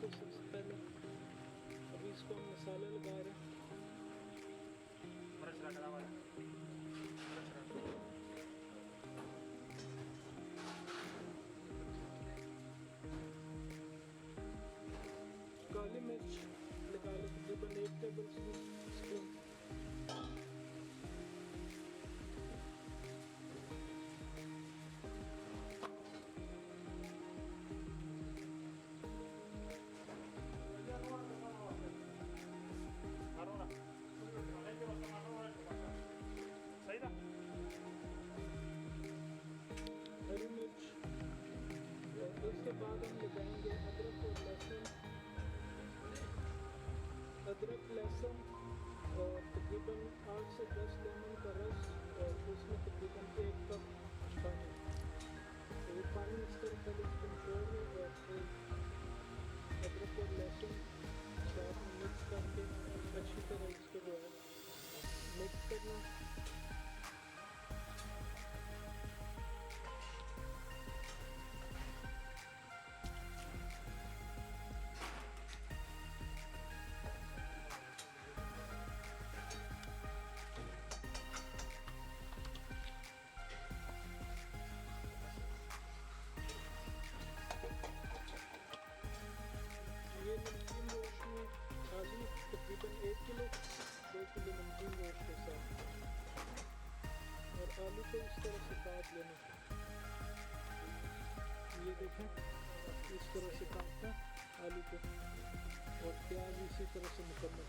इसको सबसे पहले। अभी इसको हम मसाला लगा रहे हैं। काली मिर्च लगा लें तकरीबन 1 टेबल स्पून। हरी मिर्च, और इसके बाद हम लगाएंगे अदरक और लहसुन। अदरक लहसुन और तकरीबन 8 से 10 लेमन का रस, और उसमें तकरीबन 1 कप पानी। तो ये पानी इस तरह पहले इसको निचोड़ लें और फिर अदरक और लहसुन साथ में मिक्स करके अच्छी तरह इसको जो है मिक्स करना। ये नमकीन रोस्ट में आलू तकरीबन 1 किलो 2 किलो नमकीन रोस्ट के साथ, और आलू को इस तरह से काट लेना। ये देखें इस तरह से काटना आलू को, और प्याज इसी तरह से मुकम्मल।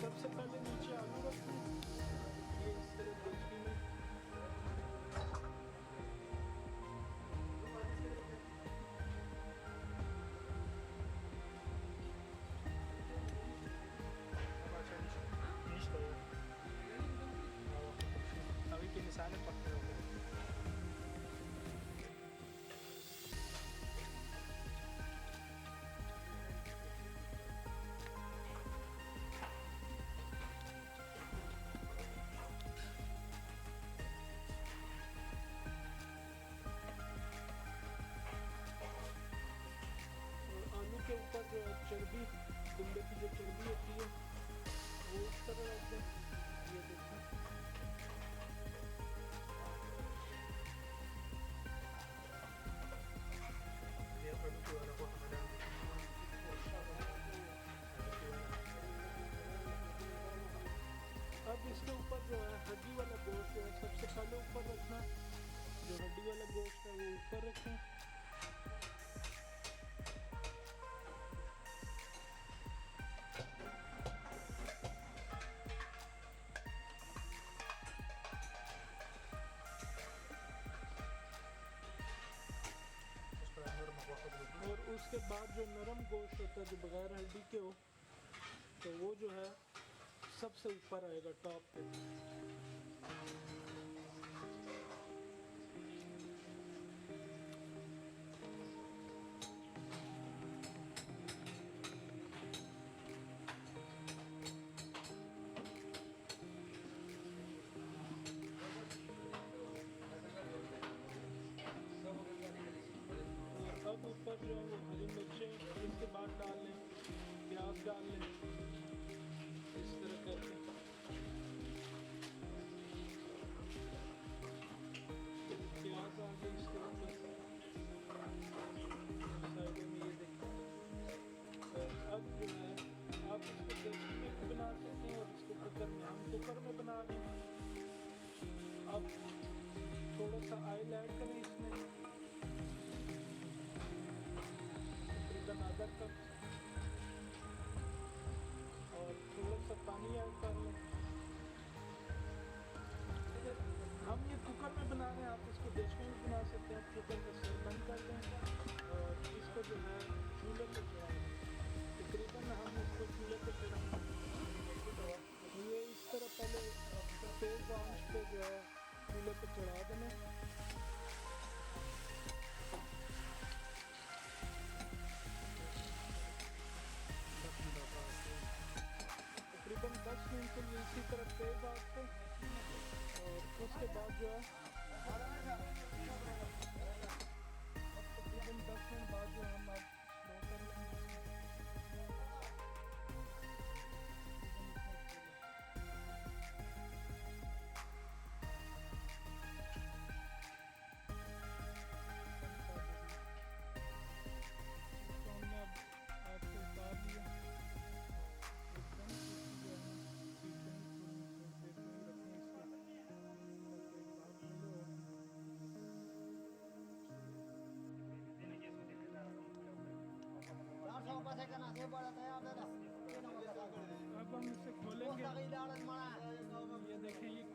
सबसे पहले नीचे आलू रखूँ, ये इस तरह देखने में। अभी के मिसालें पकते हो गए। आलू के ऊपर जो चर्बी, दुम्बे की जो चर्बी होती है वो इस तरह रख दें। ये देखें अब इसके ऊपर जो है हड्डी वाला गोश्त जो है सबसे पहले ऊपर रखना। जो हड्डी वाला गोश्त है वो ऊपर रखें। और उसके बाद जो नरम गोश्त होता है जो बगैर हड्डी के हो, तो वो जो है सबसे ऊपर आएगा टॉप पे। अब ऊपर जो है वो हरी मिर्चें इसके बाद डाल लें, प्याज डाल लें इस तरह करके। प्याज डाल दें इसके ऊपर साइडों में, ये देखें। अब जो है आप इसको देसी में भी बना सकते हैं और इसको कुकर में, हम कुकर में बना रहे हैं। अब थोड़ा सा ऑयल ऐड करें इसमें, आधा कप, और थोड़ा सा पानी ऐड कर लें। अब हम इसे खोलेंगे। ये देखें, ये